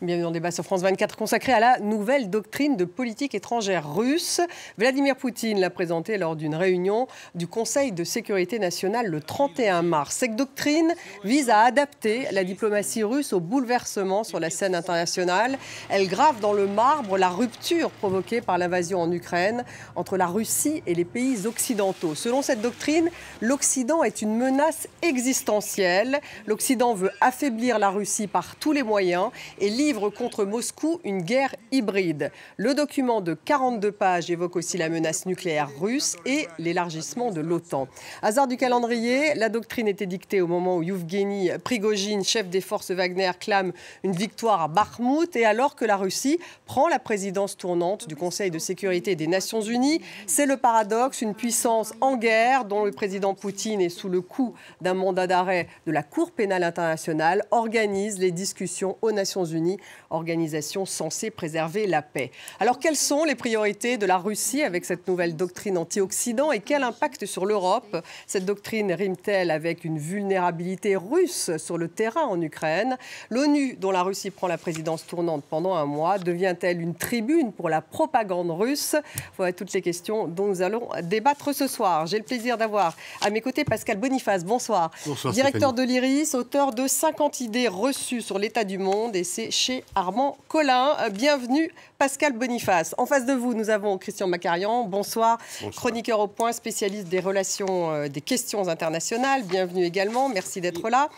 Bienvenue dans le débat sur France 24 consacré à la nouvelle doctrine de politique étrangère russe. Vladimir Poutine l'a présentée lors d'une réunion du Conseil de sécurité nationale le 31 mars. Cette doctrine vise à adapter la diplomatie russe au bouleversement sur la scène internationale. Elle grave dans le marbre la rupture provoquée par l'invasion en Ukraine entre la Russie et les pays occidentaux. Selon cette doctrine, l'Occident est une menace existentielle. L'Occident veut affaiblir la Russie par tous les moyens et livre contre Moscou une guerre hybride. Le document de 42 pages évoque aussi la menace nucléaire russe et l'élargissement de l'OTAN. Hasard du calendrier, la doctrine était dictée au moment où Yevgeny Prigojine, chef des forces Wagner, clame une victoire à Bakhmout et alors que la Russie prend la présidence tournante du Conseil de sécurité des Nations Unies. C'est le paradoxe, une puissance en guerre dont le président Poutine est sous le coup d'un mandat d'arrêt de la Cour pénale internationale, organise les discussions aux Nations Unies, organisation censée préserver la paix. Alors, quelles sont les priorités de la Russie avec cette nouvelle doctrine anti-Occident et quel impact sur l'Europe? Cette doctrine rime-t-elle avec une vulnérabilité russe sur le terrain en Ukraine? L'ONU, dont la Russie prend la présidence tournante pendant un mois, devient-elle une tribune pour la propagande russe? Voilà toutes les questions dont nous allons débattre ce soir. J'ai le plaisir d'avoir à mes côtés Pascal Boniface. Bonsoir. Bonsoir, directeur Stéphanie. de l'IRIS, auteur de 50 idées reçues sur l'état du monde, et c'est chez Armand Collin. Bienvenue Pascal Boniface. En face de vous, nous avons Christian Macarian. Bonsoir. Chroniqueur au point, spécialiste des relations, des questions internationales. Bienvenue également. Merci d'être là.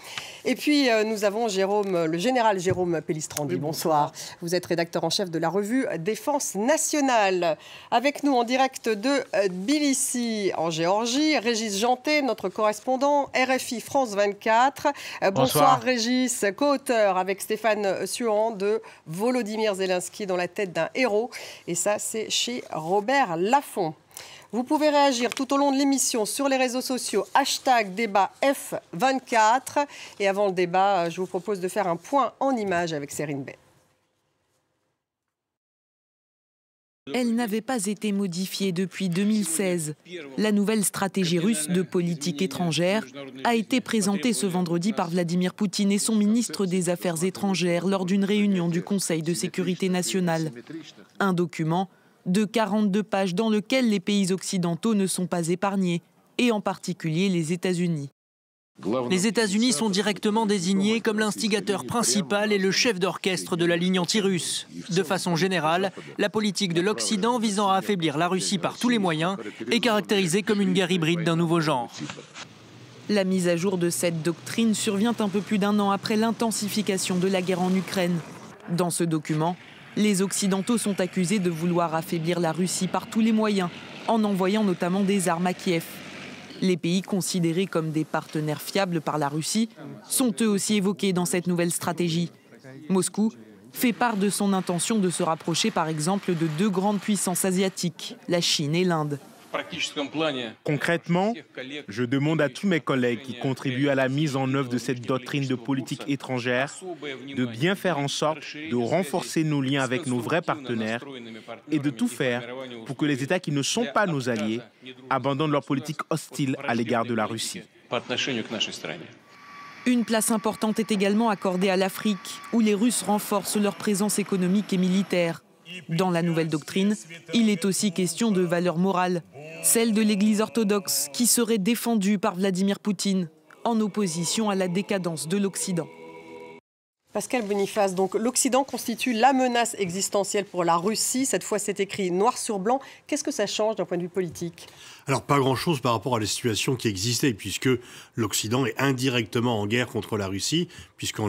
Et puis, nous avons le général Jérôme Pellistrandi. Bonsoir. Vous êtes rédacteur en chef de la revue Défense nationale. Avec nous en direct de Tbilissi, en Géorgie, Régis Janté, notre correspondant RFI France 24. Bonsoir Régis, co-auteur avec Stéphane Suan de Volodymyr Zelensky dans la tête d'un héros. Et ça, c'est chez Robert Laffont. Vous pouvez réagir tout au long de l'émission sur les réseaux sociaux, #débat F24. Et avant le débat, je vous propose de faire un point en images avec Serine Bay. Elle n'avait pas été modifiée depuis 2016. La nouvelle stratégie russe de politique étrangère a été présentée ce vendredi par Vladimir Poutine et son ministre des Affaires étrangères lors d'une réunion du Conseil de sécurité nationale. Un document de 42 pages dans lequel les pays occidentaux ne sont pas épargnés, et en particulier les États-Unis. Les États-Unis sont directement désignés comme l'instigateur principal et le chef d'orchestre de la ligne anti-russe. De façon générale, la politique de l'Occident visant à affaiblir la Russie par tous les moyens est caractérisée comme une guerre hybride d'un nouveau genre. La mise à jour de cette doctrine survient un peu plus d'un an après l'intensification de la guerre en Ukraine. Dans ce document, les Occidentaux sont accusés de vouloir affaiblir la Russie par tous les moyens, en envoyant notamment des armes à Kiev. Les pays considérés comme des partenaires fiables par la Russie sont eux aussi évoqués dans cette nouvelle stratégie. Moscou fait part de son intention de se rapprocher par exemple de deux grandes puissances asiatiques, la Chine et l'Inde. Concrètement, je demande à tous mes collègues qui contribuent à la mise en œuvre de cette doctrine de politique étrangère de bien faire en sorte de renforcer nos liens avec nos vrais partenaires et de tout faire pour que les États qui ne sont pas nos alliés abandonnent leur politique hostile à l'égard de la Russie. Une place importante est également accordée à l'Afrique, où les Russes renforcent leur présence économique et militaire. Dans la nouvelle doctrine, il est aussi question de valeurs morales, celle de l'Église orthodoxe qui serait défendue par Vladimir Poutine, en opposition à la décadence de l'Occident. Pascal Boniface, donc l'Occident constitue la menace existentielle pour la Russie. Cette fois, c'est écrit noir sur blanc. Qu'est-ce que ça change d'un point de vue politique ? Alors, pas grand-chose par rapport à la situation qui existait, puisque l'Occident est indirectement en guerre contre la Russie, puisqu'en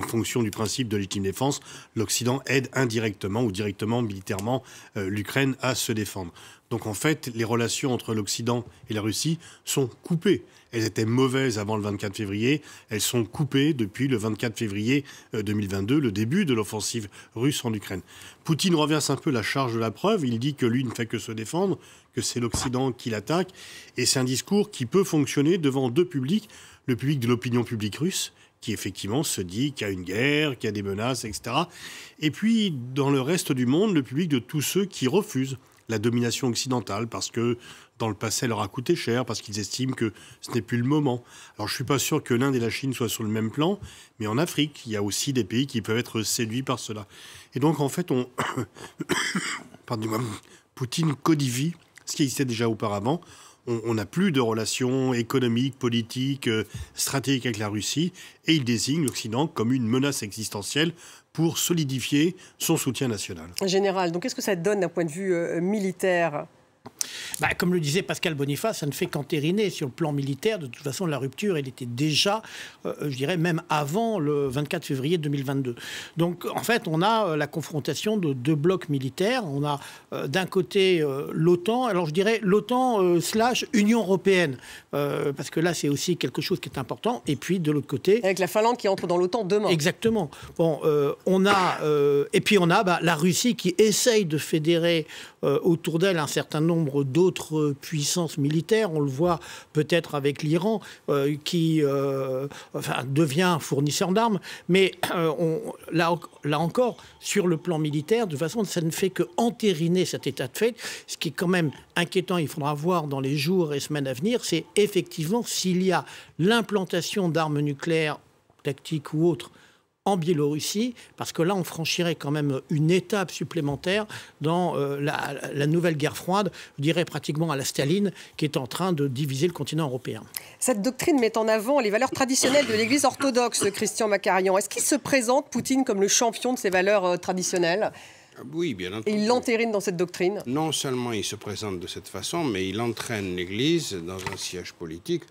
fonction du principe de légitime défense, l'Occident aide indirectement ou directement militairement l'Ukraine à se défendre. Donc en fait, les relations entre l'Occident et la Russie sont coupées. Elles étaient mauvaises avant le 24 février, elles sont coupées depuis le 24 février 2022, le début de l'offensive russe en Ukraine. Poutine renverse un peu la charge de la preuve, il dit que lui ne fait que se défendre, que c'est l'Occident qui l'attaque, et c'est un discours qui peut fonctionner devant deux publics, le public de l'opinion publique russe, qui effectivement se dit qu'il y a une guerre, qu'il y a des menaces, etc. Et puis, dans le reste du monde, le public de tous ceux qui refusent la domination occidentale, parce que dans le passé, elle leur a coûté cher, parce qu'ils estiment que ce n'est plus le moment. Alors je ne suis pas sûr que l'Inde et la Chine soient sur le même plan, mais en Afrique, il y a aussi des pays qui peuvent être séduits par cela. Et donc en fait, Poutine codifie ce qui existait déjà auparavant. On n'a plus de relations économiques, politiques, stratégiques avec la Russie, et il désigne l'Occident comme une menace existentielle pour solidifier son soutien national. Général, donc qu'est-ce que ça donne d'un point de vue militaire ? Comme le disait Pascal Boniface, ça ne fait qu'entériner sur le plan militaire. De toute façon, la rupture, elle était déjà, je dirais, même avant le 24 février 2022. Donc, en fait, on a la confrontation de deux blocs militaires. On a d'un côté l'OTAN, alors je dirais l'OTAN / Union européenne, parce que là, c'est aussi quelque chose qui est important. Et puis, de l'autre côté... Avec la Finlande qui entre dans l'OTAN demain. Exactement. Bon, et puis on a la Russie qui essaye de fédérer autour d'elle un certain nombre d'autres puissances militaires. On le voit peut-être avec l'Iran qui devient fournisseur d'armes. Mais là encore, sur le plan militaire, de toute façon, ça ne fait que entériner cet état de fait. Ce qui est quand même inquiétant, il faudra voir dans les jours et semaines à venir, c'est effectivement s'il y a l'implantation d'armes nucléaires, tactiques ou autres, en Biélorussie, parce que là, on franchirait quand même une étape supplémentaire dans la nouvelle guerre froide, je dirais pratiquement à la Staline, qui est en train de diviser le continent européen. Cette doctrine met en avant les valeurs traditionnelles de l'Église orthodoxe, Christian Macarian. Est-ce qu'il se présente, Poutine, comme le champion de ces valeurs traditionnelles ? Oui, bien entendu. Et il l'entérine dans cette doctrine ? Non seulement il se présente de cette façon, mais il entraîne l'Église dans un siège politique,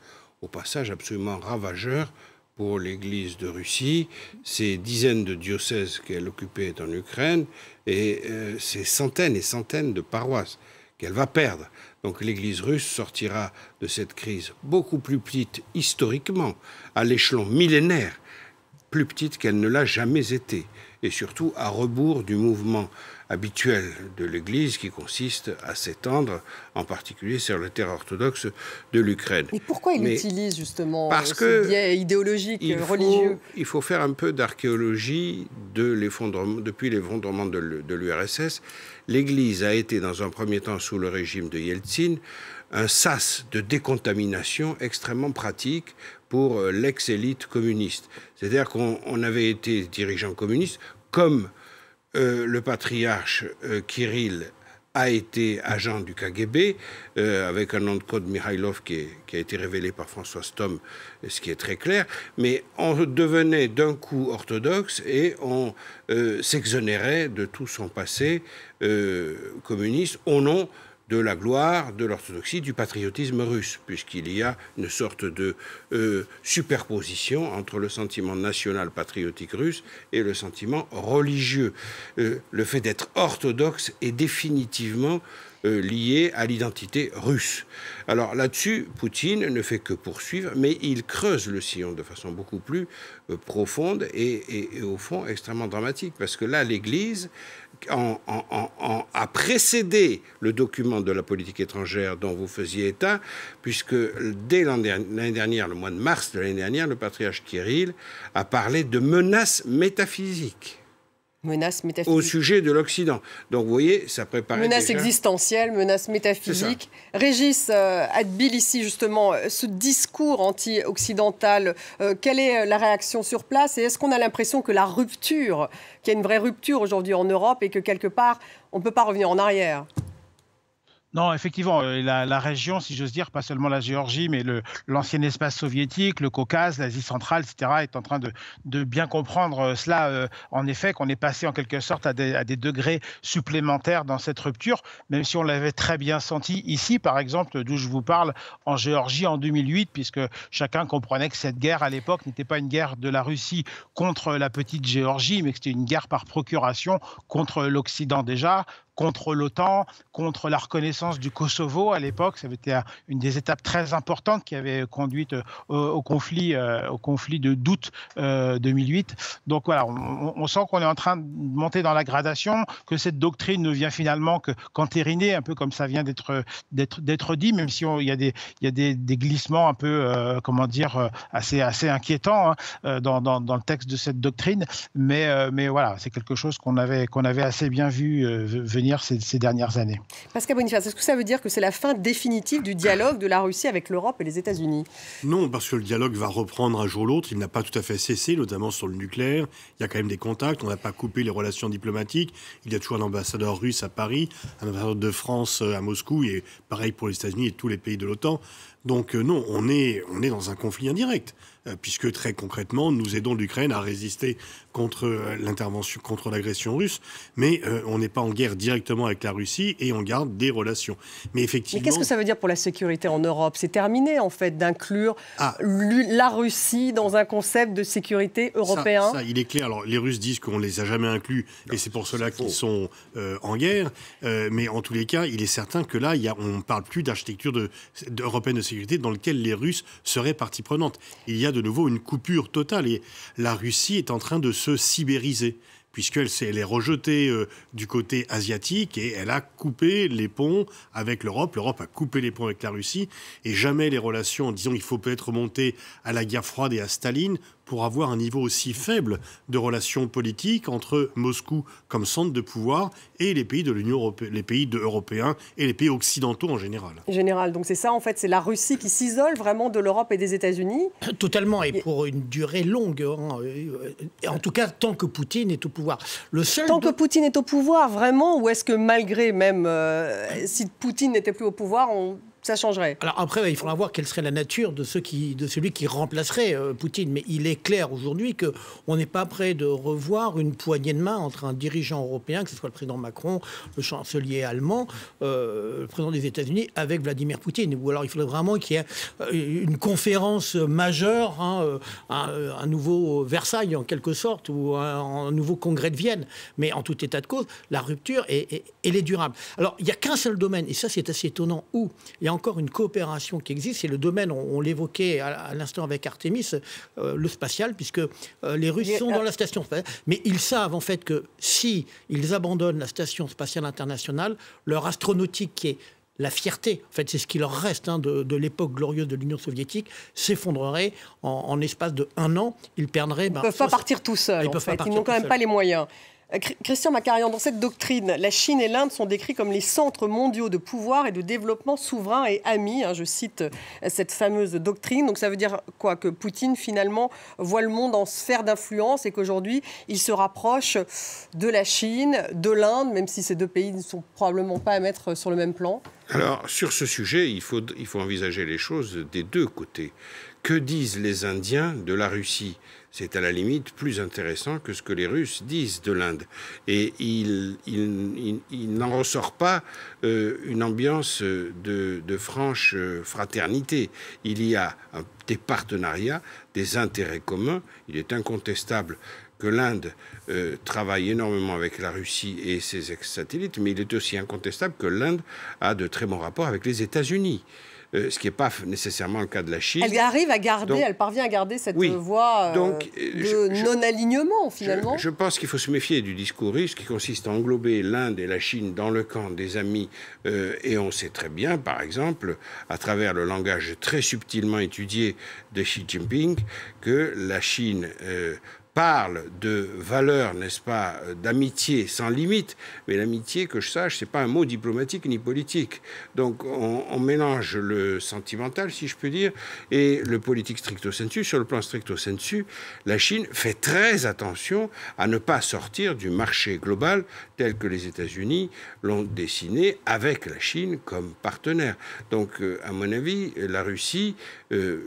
au passage absolument ravageur, pour l'Église de Russie, ces dizaines de diocèses qu'elle occupait en Ukraine et ces centaines et centaines de paroisses qu'elle va perdre. Donc l'Église russe sortira de cette crise beaucoup plus petite historiquement, à l'échelon millénaire, plus petite qu'elle ne l'a jamais été, et surtout à rebours du mouvement habituel de l'Église qui consiste à s'étendre, en particulier sur le terrain orthodoxe de l'Ukraine. Et pourquoi il utilise justement ce biais idéologique, religieux ? Il faut faire un peu d'archéologie depuis l'effondrement de l'URSS. L'Église a été dans un premier temps sous le régime de Yeltsin un sas de décontamination extrêmement pratique pour l'ex-élite communiste. C'est-à-dire qu'on avait été dirigeant communiste comme le patriarche Kirill a été agent du KGB, avec un nom de code Mikhailov qui a été révélé par François Stom, ce qui est très clair. Mais on devenait d'un coup orthodoxe et on s'exonérait de tout son passé communiste au nom de la gloire, de l'orthodoxie, du patriotisme russe, puisqu'il y a une sorte de superposition entre le sentiment national patriotique russe et le sentiment religieux. Le fait d'être orthodoxe est définitivement lié à l'identité russe. Alors là-dessus, Poutine ne fait que poursuivre, mais il creuse le sillon de façon beaucoup plus profonde et au fond extrêmement dramatique, parce que là, l'Église a précédé le document de la politique étrangère dont vous faisiez état, puisque dès l'année dernière, le mois de mars de l'année dernière, le patriarche Kirill a parlé de menaces métaphysiques. Menace métaphysique. Au sujet de l'Occident. Donc, vous voyez, ça prépare menace existentielle, menace métaphysique. Régis, à Tbilissi, justement, ce discours anti-occidental, quelle est la réaction sur place ? Et est-ce qu'on a l'impression que la rupture, qu'il y a une vraie rupture aujourd'hui en Europe et que quelque part, on ne peut pas revenir en arrière ? Non, effectivement, la région, si j'ose dire, pas seulement la Géorgie, mais l'ancien espace soviétique, le Caucase, l'Asie centrale, etc., est en train de bien comprendre cela, en effet, qu'on est passé en quelque sorte à des degrés supplémentaires dans cette rupture, même si on l'avait très bien senti ici, par exemple, d'où je vous parle, en Géorgie en 2008, puisque chacun comprenait que cette guerre, à l'époque, n'était pas une guerre de la Russie contre la petite Géorgie, mais que c'était une guerre par procuration contre l'Occident déjà, contre l'OTAN, contre la reconnaissance du Kosovo à l'époque. Ça avait été une des étapes très importantes qui avait conduit au conflit d'août 2008. Donc voilà, on sent qu'on est en train de monter dans la gradation, que cette doctrine ne vient finalement qu'entériner, un peu comme ça vient d'être dit, même si il y a des glissements un peu, assez inquiétants dans le texte de cette doctrine. Mais voilà, c'est quelque chose qu'on avait assez bien vu venir tenir ces dernières années. Pascal Boniface, est-ce que ça veut dire que c'est la fin définitive du dialogue de la Russie avec l'Europe et les États-Unis? Non, parce que le dialogue va reprendre un jour ou l'autre. Il n'a pas tout à fait cessé, notamment sur le nucléaire. Il y a quand même des contacts. On n'a pas coupé les relations diplomatiques. Il y a toujours un ambassadeur russe à Paris, un ambassadeur de France à Moscou, et pareil pour les États-Unis et tous les pays de l'OTAN. Donc non, on est dans un conflit indirect, puisque très concrètement, nous aidons l'Ukraine à résister contre l'intervention, contre l'agression russe, mais on n'est pas en guerre directement avec la Russie et on garde des relations. Mais effectivement... Mais qu'est-ce que ça veut dire pour la sécurité en Europe? C'est terminé, en fait, d'inclure la Russie dans un concept de sécurité européen? Ça, il est clair. Alors, les Russes disent qu'on ne les a jamais inclus, et c'est pour cela qu'ils sont en guerre. Mais en tous les cas, il est certain que là, on ne parle plus d'architecture européenne de sécurité dans laquelle les Russes seraient partie prenante. Il y a de nouveau une coupure totale, et la Russie est en train de se sibériser, puisqu'elle est rejetée du côté asiatique et elle a coupé les ponts avec l'Europe. L'Europe a coupé les ponts avec la Russie, et jamais les relations, disons, il faut peut-être remonter à la guerre froide et à Staline pour avoir un niveau aussi faible de relations politiques entre Moscou comme centre de pouvoir et les pays de l'Union européenne, les pays européens et les pays occidentaux en général. Donc c'est ça, en fait, c'est la Russie qui s'isole vraiment de l'Europe et des États-Unis? Totalement, et pour une durée longue. En tout cas, tant que Poutine est au pouvoir. Tant que Poutine est au pouvoir, vraiment? Ou est-ce que malgré même, si Poutine n'était plus au pouvoir, ça changerait? Alors après, il faudra voir quelle serait la nature de celui qui remplacerait Poutine. Mais il est clair aujourd'hui qu'on n'est pas prêt de revoir une poignée de main entre un dirigeant européen, que ce soit le président Macron, le chancelier allemand, le président des États-Unis, avec Vladimir Poutine. Ou alors il faudrait vraiment qu'il y ait une conférence majeure, un nouveau Versailles en quelque sorte, ou un nouveau congrès de Vienne. Mais en tout état de cause, la rupture, elle est durable. Alors il n'y a qu'un seul domaine, et ça c'est assez étonnant, où il y a encore une coopération qui existe, c'est le domaine, on l'évoquait à l'instant avec Artemis, le spatial, puisque les Russes sont dans la station spatiale, mais ils savent en fait que si ils abandonnent la station spatiale internationale, leur astronautique qui est la fierté, en fait, c'est ce qui leur reste de l'époque glorieuse de l'Union soviétique, s'effondrerait en espace de 1 an. Ils perdraient... Ils ne peuvent pas partir tout seuls, en fait. Ils n'ont quand même pas les moyens. Christian Macarian, dans cette doctrine, la Chine et l'Inde sont décrits comme les centres mondiaux de pouvoir et de développement souverain et amis. Je cite cette fameuse doctrine. Donc ça veut dire quoi? Que Poutine, finalement, voit le monde en sphère d'influence et qu'aujourd'hui, il se rapproche de la Chine, de l'Inde, même si ces deux pays ne sont probablement pas à mettre sur le même plan? Alors, sur ce sujet, il faut envisager les choses des deux côtés. Que disent les Indiens de la Russie? C'est à la limite plus intéressant que ce que les Russes disent de l'Inde. Et il n'en ressort pas une ambiance de franche fraternité. Il y a des partenariats, des intérêts communs. Il est incontestable que l'Inde travaille énormément avec la Russie et ses ex-satellites, mais il est aussi incontestable que l'Inde a de très bons rapports avec les États-Unis. Ce qui n'est pas nécessairement le cas de la Chine. Elle parvient à garder cette voie de non-alignement, finalement. Je pense qu'il faut se méfier du discours russe qui consiste à englober l'Inde et la Chine dans le camp des amis. Et on sait très bien, par exemple, à travers le langage très subtilement étudié de Xi Jinping, que la Chine... parle de valeurs, n'est-ce pas, d'amitié sans limite. Mais l'amitié, que je sache, c'est pas un mot diplomatique ni politique. Donc on mélange le sentimental, si je peux dire, et le politique stricto sensu. Sur le plan stricto sensu, la Chine fait très attention à ne pas sortir du marché global tel que les États-Unis l'ont dessiné avec la Chine comme partenaire. Donc, à mon avis, la Russie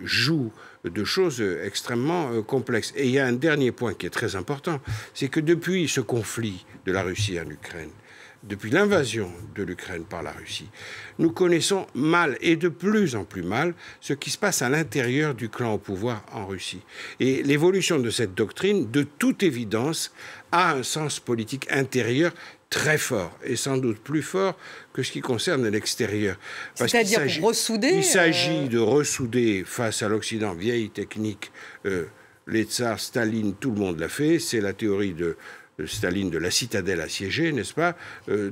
joue de choses extrêmement complexes. Et il y a un dernier point qui est très important, c'est que depuis ce conflit de la Russie en Ukraine, depuis l'invasion de l'Ukraine par la Russie, nous connaissons mal et de plus en plus mal ce qui se passe à l'intérieur du clan au pouvoir en Russie. Et l'évolution de cette doctrine, de toute évidence, a un sens politique intérieur très fort, et sans doute plus fort que ce qui concerne l'extérieur. C'est-à-dire pour ressouder... Il s'agit de ressouder face à l'Occident, vieille technique, les tsars, Staline, tout le monde l'a fait, c'est la théorie de Staline de la citadelle assiégée, n'est-ce pas?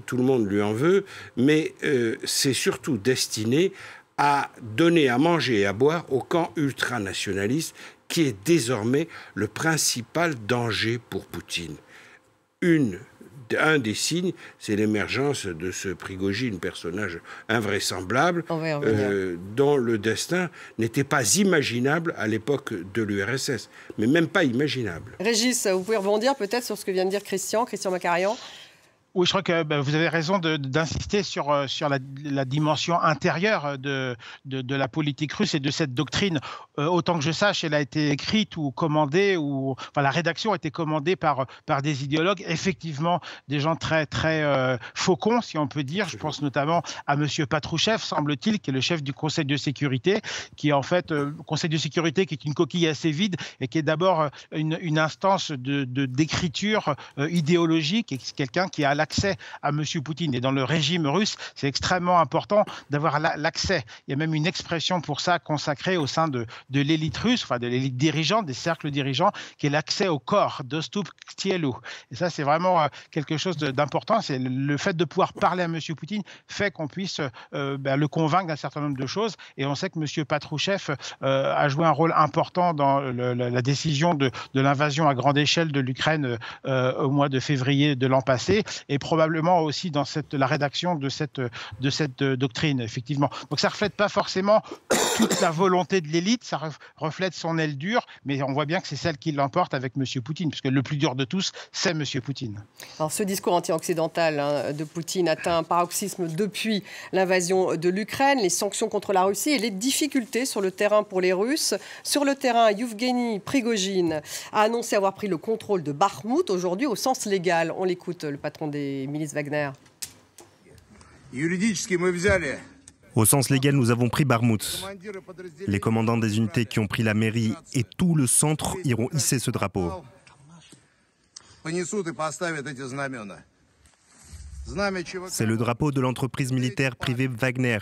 Tout le monde lui en veut, mais c'est surtout destiné à donner à manger et à boire au camp ultranationaliste qui est désormais le principal danger pour Poutine. Une un des signes, c'est l'émergence de ce Prigojine, personnage invraisemblable, dont le destin n'était pas imaginable à l'époque de l'URSS, mais même pas imaginable. Régis, vous pouvez rebondir peut-être sur ce que vient de dire Christian Macarian? Oui, je crois que vous avez raison d'insister sur la dimension intérieure de la politique russe et de cette doctrine. Autant que je sache, elle a été écrite ou commandée, enfin, la rédaction a été commandée par des idéologues, effectivement des gens très faucons, si on peut dire. Je pense notamment à M. Patrouchev, semble-t-il, qui est le chef du Conseil de sécurité, qui est en fait Conseil de sécurité qui est une coquille assez vide et qui est d'abord une instance d'écriture idéologique, et quelqu'un qui a l'accès à M. Poutine. Et dans le régime russe, c'est extrêmement important d'avoir l'accès. Il y a même une expression pour ça consacrée au sein de l'élite russe, enfin de l'élite dirigeante, des cercles dirigeants, qui est l'accès au corps, dostup k tielu. Et ça, c'est vraiment quelque chose d'important. C'est le fait de pouvoir parler à M. Poutine fait qu'on puisse le convaincre d'un certain nombre de choses. Et on sait que M. Patrouchev a joué un rôle important dans la décision de l'invasion à grande échelle de l'Ukraine au mois de février de l'an passé, et probablement aussi dans la rédaction de cette doctrine, effectivement. Donc ça ne reflète pas forcément toute la volonté de l'élite, ça reflète son aile dure, mais on voit bien que c'est celle qui l'emporte avec M. Poutine, puisque le plus dur de tous, c'est M. Poutine. Alors ce discours anti-occidental de Poutine atteint un paroxysme depuis l'invasion de l'Ukraine, les sanctions contre la Russie et les difficultés sur le terrain pour les Russes. Sur le terrain, Yevgeny Prigojine a annoncé avoir pris le contrôle de Bakhmout aujourd'hui au sens légal. On l'écoute, le patron des milices Wagner. Au sens légal, nous avons pris Bakhmout. Les commandants des unités qui ont pris la mairie et tout le centre iront hisser ce drapeau. C'est le drapeau de l'entreprise militaire privée Wagner.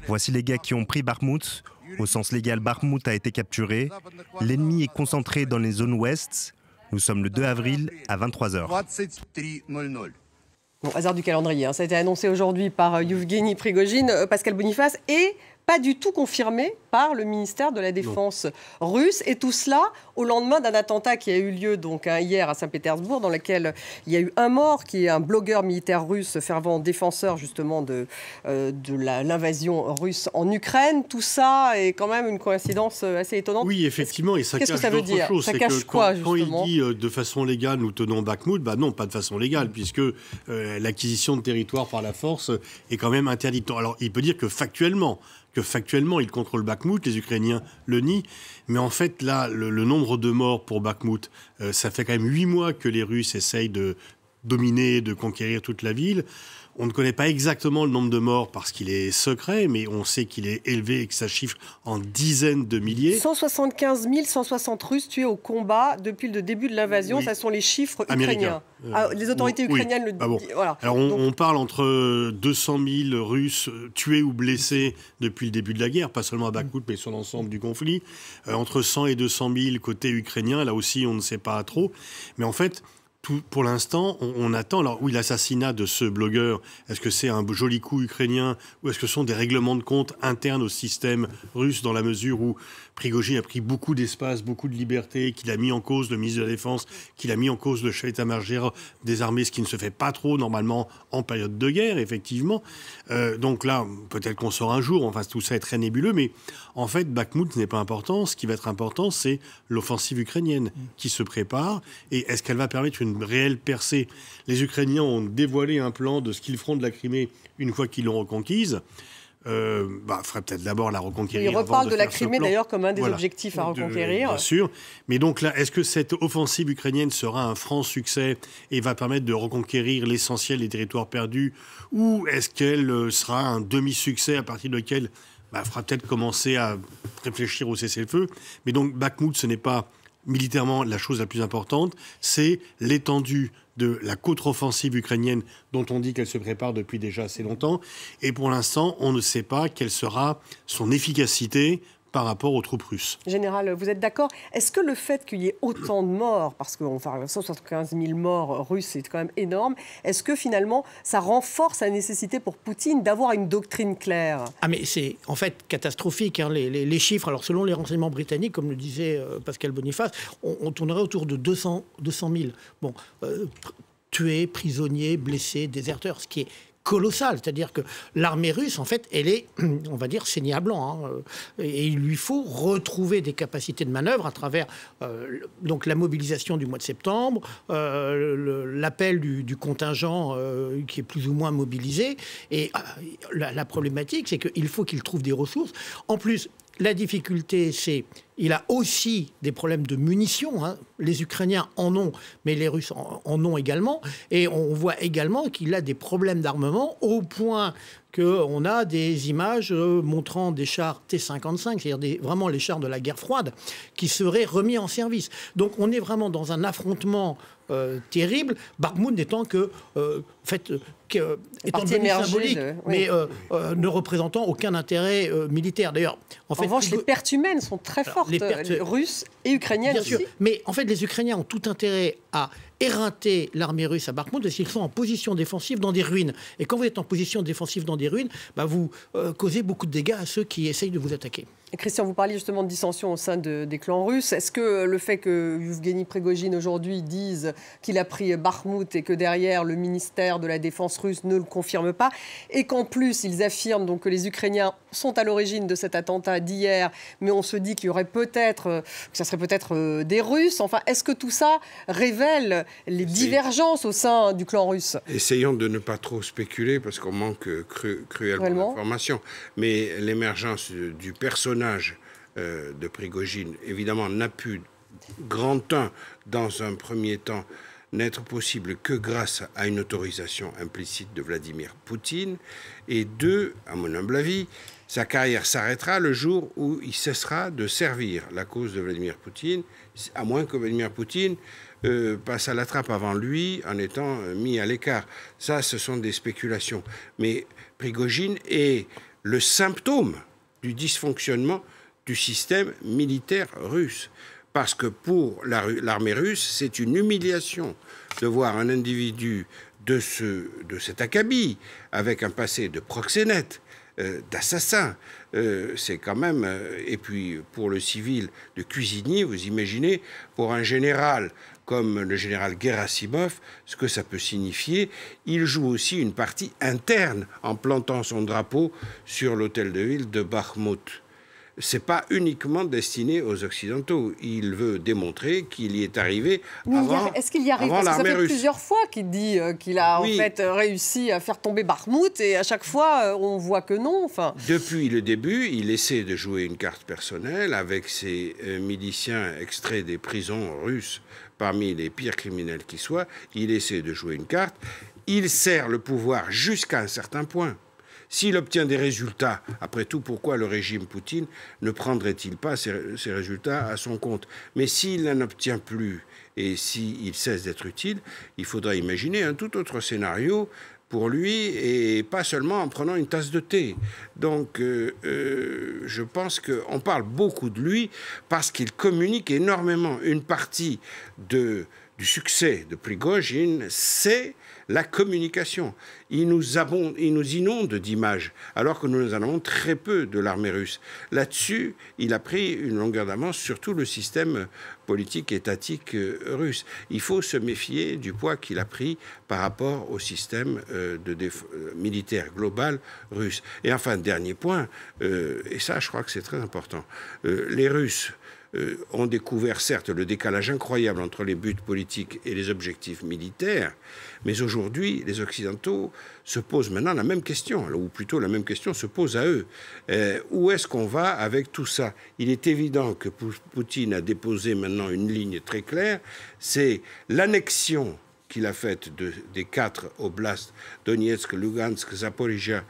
Voici les gars qui ont pris Bakhmout. Au sens légal, Bakhmout a été capturé. L'ennemi est concentré dans les zones ouest. Nous sommes le 2 avril à 23 h. Bon, hasard du calendrier, ça a été annoncé aujourd'hui par Yevgeny Prigojine, Pascal Boniface, et pas du tout confirmé par le ministère de la Défense russe. Et tout cela au lendemain d'un attentat qui a eu lieu donc hier à Saint-Pétersbourg, dans lequel il y a eu un mort, qui est un blogueur militaire russe, fervent défenseur justement de l'invasion russe en Ukraine. Tout ça est quand même une coïncidence assez étonnante. Oui, effectivement, et ça cache d'autres choses. Ça cache quoi, justement ? Quand il dit de façon légale, nous tenons Bakhmout, non, pas de façon légale, puisque l'acquisition de territoire par la force est quand même interdite. Alors, il peut dire que factuellement, il contrôle Bakhmout, les Ukrainiens le nient, mais en fait, là, le nombre de morts pour Bakhmout, ça fait quand même 8 mois que les Russes essayent de dominer, de conquérir toute la ville. On ne connaît pas exactement le nombre de morts parce qu'il est secret, mais on sait qu'il est élevé et que ça chiffre en dizaines de milliers. 175 160 Russes tués au combat depuis le début de l'invasion, ça sont les chiffres ukrainiens. Les autorités ukrainiennes le disent. Voilà. Alors on parle entre 200 000 Russes tués ou blessés depuis le début de la guerre, pas seulement à Bakhmout, mais sur l'ensemble du conflit. Entre 100 et 200 000 côté ukrainien, là aussi on ne sait pas trop. Mais en fait, pour l'instant, on attend. Alors oui, l'assassinat de ce blogueur, est-ce que c'est un joli coup ukrainien ou est-ce que ce sont des règlements de compte internes au système russe, dans la mesure où Prigojine a pris beaucoup d'espace, beaucoup de liberté, qu'il a mis en cause le ministre de la Défense, qu'il a mis en cause le chef d'état-major des armées, ce qui ne se fait pas trop normalement en période de guerre, effectivement. Donc là, peut-être qu'on saura un jour, enfin tout ça est très nébuleux, mais en fait, Bakhmout n'est pas important. Ce qui va être important, c'est l'offensive ukrainienne qui se prépare, et est-ce qu'elle va permettre une réelle percée. Les Ukrainiens ont dévoilé un plan de ce qu'ils feront de la Crimée une fois qu'ils l'ont reconquise. Faudrait peut-être d'abord la reconquérir. Il reparle de la Crimée d'ailleurs comme un des objectifs à reconquérir. Bien sûr. Mais donc là, est-ce que cette offensive ukrainienne sera un franc succès et va permettre de reconquérir l'essentiel des territoires perdus, ou est-ce qu'elle sera un demi-succès à partir duquel il faudra peut-être commencer à réfléchir au cessez-le-feu. Mais donc Bakhmout, ce n'est pas militairement la chose la plus importante, c'est l'étendue de la contre-offensive ukrainienne dont on dit qu'elle se prépare depuis déjà assez longtemps. Et pour l'instant, on ne sait pas quelle sera son efficacité par rapport aux troupes russes. Général, vous êtes d'accord? Est-ce que le fait qu'il y ait autant de morts, parce qu'on parle de 175 000 morts russes, c'est quand même énorme, est-ce que finalement ça renforce la nécessité pour Poutine d'avoir une doctrine claire? Mais c'est en fait catastrophique, les chiffres. Alors selon les renseignements britanniques, comme le disait Pascal Boniface, on tournerait autour de 200 000. Bon, tués, prisonniers, blessés, déserteurs, ce qui est colossal. C'est-à-dire que l'armée russe, en fait, elle est, on va dire, saignée à blanc. Hein, et il lui faut retrouver des capacités de manœuvre à travers donc la mobilisation du mois de septembre, l'appel du contingent qui est plus ou moins mobilisé. Et la problématique, c'est qu'il faut qu'il trouve des ressources. En plus, la difficulté, c'est il a aussi des problèmes de munitions. Hein. Les Ukrainiens en ont, mais les Russes en ont également. Et on voit également qu'il a des problèmes d'armement au point qu'on a des images montrant des chars T-55, c'est-à-dire vraiment les chars de la guerre froide, qui seraient remis en service. Donc on est vraiment dans un affrontement terrible, Bakhmout n'étant que, en fait, étant devenu symbolique, mais ne représentant aucun intérêt militaire. D'ailleurs, en revanche, les pertes humaines sont très fortes, les russes et ukrainiennes bien aussi. Sûr. Mais en fait, les Ukrainiens ont tout intérêt à éreinter l'armée russe à Bakhmout parce qu'ils sont en position défensive dans des ruines. Et quand vous êtes en position défensive dans des ruines, vous causez beaucoup de dégâts à ceux qui essayent de vous attaquer. Et Christian, vous parliez justement de dissension au sein des clans russes. Est-ce que le fait que Yevgeny Prigojine aujourd'hui dise qu'il a pris Bakhmout et que derrière le ministère de la Défense russe ne le confirme pas, et qu'en plus ils affirment donc que les Ukrainiens sont à l'origine de cet attentat d'hier, mais on se dit qu'il y aurait peut-être, que ça serait peut-être des Russes. Enfin, est-ce que tout ça révèle les divergences au sein du clan russe? Essayons de ne pas trop spéculer parce qu'on manque cruellement d'informations. Mais l'émergence du personnage de Prigojine, évidemment, n'a pu, grand 1, dans un premier temps, n'être possible que grâce à une autorisation implicite de Vladimir Poutine. Et 2, à mon humble avis, sa carrière s'arrêtera le jour où il cessera de servir la cause de Vladimir Poutine, à moins que Vladimir Poutine passe à la trappe avant lui en étant mis à l'écart. Ça, ce sont des spéculations. Mais Prigojine est le symptôme du dysfonctionnement du système militaire russe. Parce que pour l'armée russe, c'est une humiliation de voir un individu de cet acabit, avec un passé de proxénète, d'assassin. C'est quand même... et puis, pour le civil, de cuisinier, vous imaginez, pour un général comme le général Gerasimov, ce que ça peut signifier. Il joue aussi une partie interne en plantant son drapeau sur l'hôtel de ville de Bakhmout. C'est pas uniquement destiné aux Occidentaux. Il veut démontrer qu'il y est arrivé avant. Est-ce qu'il y arrive? Parce que ça fait plusieurs fois qu'il dit qu'il a en fait réussi à faire tomber Bakhmout et à chaque fois on voit que non. Enfin. Depuis le début, il essaie de jouer une carte personnelle avec ses miliciens extraits des prisons russes, parmi les pires criminels qui soient. Il essaie de jouer une carte. Il sert le pouvoir jusqu'à un certain point. S'il obtient des résultats, après tout, pourquoi le régime Poutine ne prendrait-il pas ces résultats à son compte? Mais s'il n'en obtient plus et s'il cesse d'être utile, il faudra imaginer un tout autre scénario pour lui et pas seulement en prenant une tasse de thé. Donc, je pense qu'on parle beaucoup de lui parce qu'il communique énormément. Une partie du succès de Prigojine, c'est la communication. Il nous inonde d'images, alors que nous en avons très peu de l'armée russe. Là-dessus, il a pris une longueur d'avance sur tout le système politique étatique russe. Il faut se méfier du poids qu'il a pris par rapport au système militaire global russe. Et enfin, dernier point, et ça, je crois que c'est très important, les Russes ont découvert, certes, le décalage incroyable entre les buts politiques et les objectifs militaires, mais aujourd'hui, les Occidentaux se posent maintenant la même question, ou plutôt la même question se pose à eux. Où est-ce qu'on va avec tout ça? Il est évident que Poutine a déposé maintenant une ligne très claire, c'est l'annexion qu'il a faite des 4 oblasts, Donetsk, Lugansk, Zaporizhia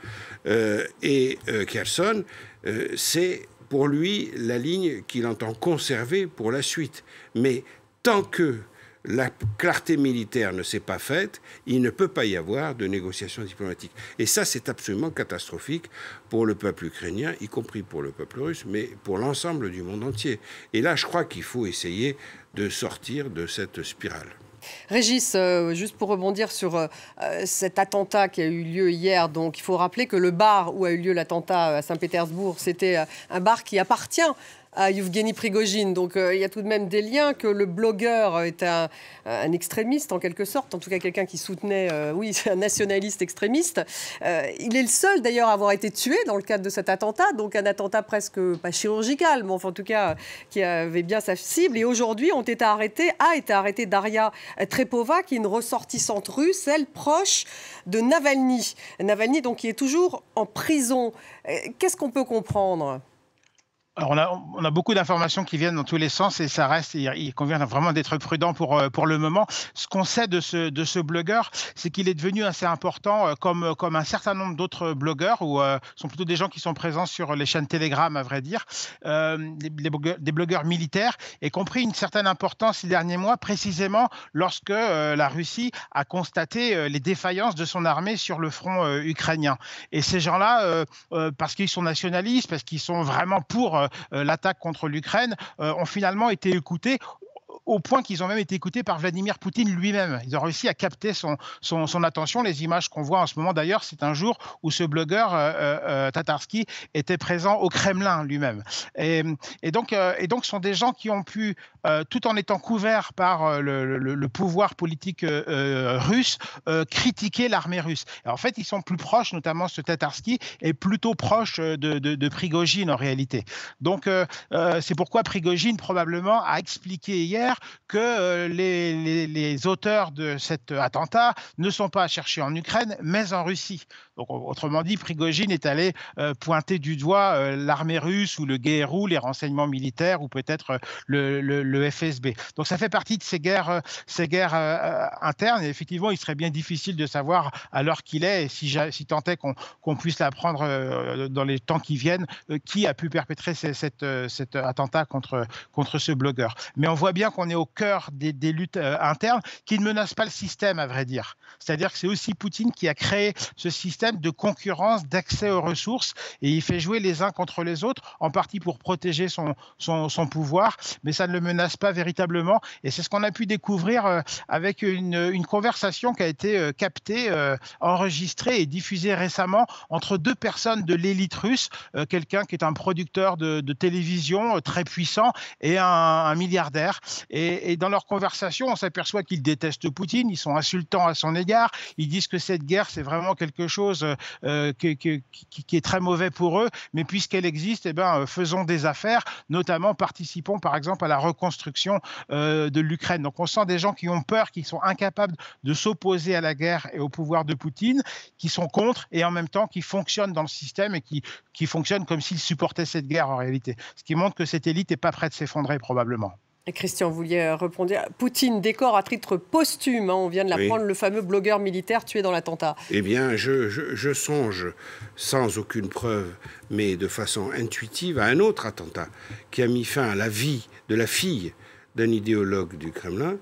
et Kherson, c'est pour lui la ligne qu'il entend conserver pour la suite. Mais tant que la clarté militaire ne s'est pas faite, il ne peut pas y avoir de négociations diplomatiques. Et ça, c'est absolument catastrophique pour le peuple ukrainien, y compris pour le peuple russe, mais pour l'ensemble du monde entier. Et là, je crois qu'il faut essayer de sortir de cette spirale. Régis, juste pour rebondir sur cet attentat qui a eu lieu hier, donc il faut rappeler que le bar où a eu lieu l'attentat à Saint-Pétersbourg, c'était un bar qui appartient à Yevgeny Prigojine. Donc il y a tout de même des liens, que le blogueur est un extrémiste en quelque sorte, en tout cas quelqu'un qui soutenait, oui, c'est un nationaliste extrémiste. Il est le seul d'ailleurs à avoir été tué dans le cadre de cet attentat, donc un attentat presque pas chirurgical, mais enfin, en tout cas qui avait bien sa cible. Et aujourd'hui a été arrêtée Daria Trepova, qui est une ressortissante russe, elle proche de Navalny. Navalny donc qui est toujours en prison. Qu'est-ce qu'on peut comprendre ? Alors on a beaucoup d'informations qui viennent dans tous les sens et ça reste, il convient vraiment d'être prudent pour le moment. Ce qu'on sait de ce blogueur, c'est qu'il est devenu assez important comme un certain nombre d'autres blogueurs, ou sont plutôt des gens qui sont présents sur les chaînes Telegram, à vrai dire, des blogueurs militaires, et qui ont pris une certaine importance ces derniers mois, précisément lorsque la Russie a constaté les défaillances de son armée sur le front ukrainien. Et ces gens-là, parce qu'ils sont nationalistes, parce qu'ils sont vraiment pour l'attaque contre l'Ukraine, ont finalement été écoutés, au point qu'ils ont même été écoutés par Vladimir Poutine lui-même. Ils ont réussi à capter son attention. Les images qu'on voit en ce moment, d'ailleurs, c'est un jour où ce blogueur, Tatarsky, était présent au Kremlin lui-même. Et donc, ce sont des gens qui ont pu, tout en étant couverts par le pouvoir politique russe, critiquer l'armée russe. Et en fait, ils sont plus proches, notamment ce Tatarsky, est plutôt proche de Prigojine en réalité. Donc, c'est pourquoi Prigojine, probablement, a expliqué hier que les auteurs de cet attentat ne sont pas cherchés en Ukraine, mais en Russie. Donc, autrement dit, Prigojine est allé pointer du doigt l'armée russe ou le GRU, les renseignements militaires, ou peut-être le FSB. Donc, ça fait partie de ces guerres internes. Et effectivement, il serait bien difficile de savoir à l'heure qu'il est, et si tant est qu'on puisse l'apprendre dans les temps qui viennent, qui a pu perpétrer cet attentat contre ce blogueur. Mais on voit bien qu'on est au cœur des luttes internes qui ne menacent pas le système, à vrai dire. C'est-à-dire que c'est aussi Poutine qui a créé ce système de concurrence, d'accès aux ressources, et il fait jouer les uns contre les autres, en partie pour protéger son pouvoir, mais ça ne le menace pas véritablement. Et c'est ce qu'on a pu découvrir avec une conversation qui a été captée, enregistrée et diffusée récemment entre deux personnes de l'élite russe, quelqu'un qui est un producteur de télévision très puissant et un milliardaire. Et dans leur conversation, on s'aperçoit qu'ils détestent Poutine, ils sont insultants à son égard, ils disent que cette guerre, c'est vraiment quelque chose qui est très mauvais pour eux, mais puisqu'elle existe, eh ben, faisons des affaires, notamment participons par exemple à la reconstruction de l'Ukraine. Donc on sent des gens qui ont peur, qui sont incapables de s'opposer à la guerre et au pouvoir de Poutine, qui sont contre et en même temps qui fonctionnent dans le système et qui fonctionnent comme s'ils supportaient cette guerre en réalité. Ce qui montre que cette élite n'est pas prête de s'effondrer probablement. Et Christian, vous vouliez répondre. Poutine décore à titre posthume, on vient de l'apprendre, le fameux blogueur militaire tué dans l'attentat. Eh bien, je songe, sans aucune preuve, mais de façon intuitive, à un autre attentat qui a mis fin à la vie de la fille d'un idéologue du Kremlin.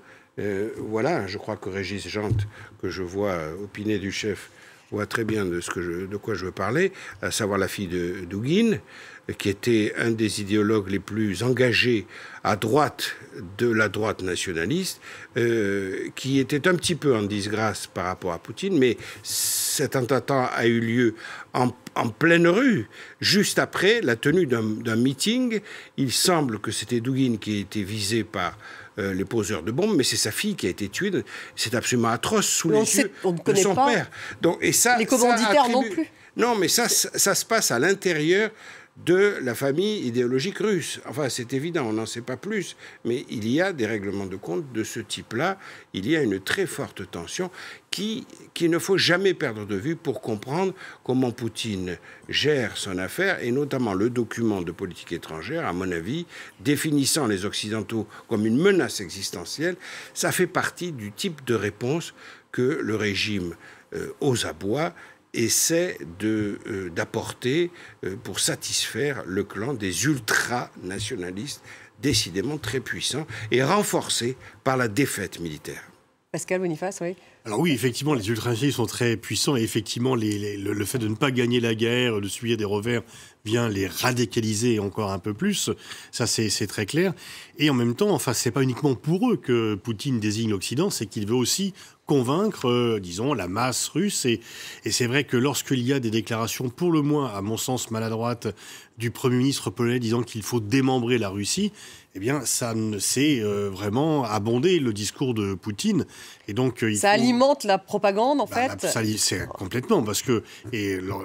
Voilà, je crois que Régis Jante, que je vois opiner du chef, voit très bien de quoi je veux parler, à savoir la fille de Douguine, qui était un des idéologues les plus engagés à droite de la droite nationaliste, qui était un petit peu en disgrâce par rapport à Poutine, mais cet attentat a eu lieu en pleine rue, juste après la tenue d'un meeting. Il semble que c'était Douguine qui a été visé par les poseurs de bombes, mais c'est sa fille qui a été tuée. C'est absolument atroce sous les yeux de son père. Donc, et ça, les commanditaires non plus. Non, mais ça se passe à l'intérieur de la famille idéologique russe. Enfin, c'est évident, on n'en sait pas plus, mais il y a des règlements de compte de ce type-là. Il y a une très forte tension qu'il ne faut jamais perdre de vue pour comprendre comment Poutine gère son affaire, et notamment le document de politique étrangère, à mon avis, définissant les Occidentaux comme une menace existentielle. Ça fait partie du type de réponse que le régime aux abois essaie d'apporter pour satisfaire le clan des ultranationalistes, décidément très puissants et renforcés par la défaite militaire. Pascal Boniface, oui. Alors oui, effectivement, les ultra-nationalistes sont très puissants et effectivement, le fait de ne pas gagner la guerre, de subir des revers, vient les radicaliser encore un peu plus. Ça, c'est très clair. Et en même temps, enfin, c'est pas uniquement pour eux que Poutine désigne l'Occident, c'est qu'il veut aussi convaincre, disons, la masse russe. Et c'est vrai que lorsqu'il y a des déclarations, pour le moins, à mon sens, maladroites, du Premier ministre polonais disant qu'il faut démembrer la Russie, eh bien, ça c'est vraiment abondé le discours de Poutine. Et donc, ça alimente la propagande, en fait. C'est complètement, parce que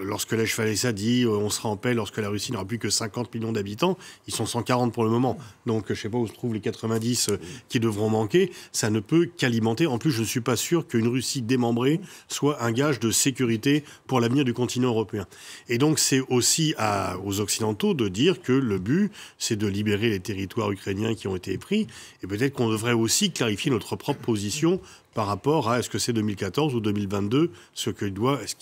lorsque Lech Walesa dit on sera en paix lorsque la Russie n'aura plus que 50 millions d'habitants, ils sont 140 pour le moment. Donc, je ne sais pas où se trouvent les 90 qui devront manquer. Ça ne peut qu'alimenter. En plus, je ne suis pas sûr qu'une Russie démembrée soit un gage de sécurité pour l'avenir du continent européen. Et donc, c'est aussi aux Occidentaux de dire que le but, c'est de libérer les territoires ukrainiens qui ont été pris. Et peut-être qu'on devrait aussi clarifier notre propre position par rapport à est-ce que c'est 2014 ou 2022 ce qui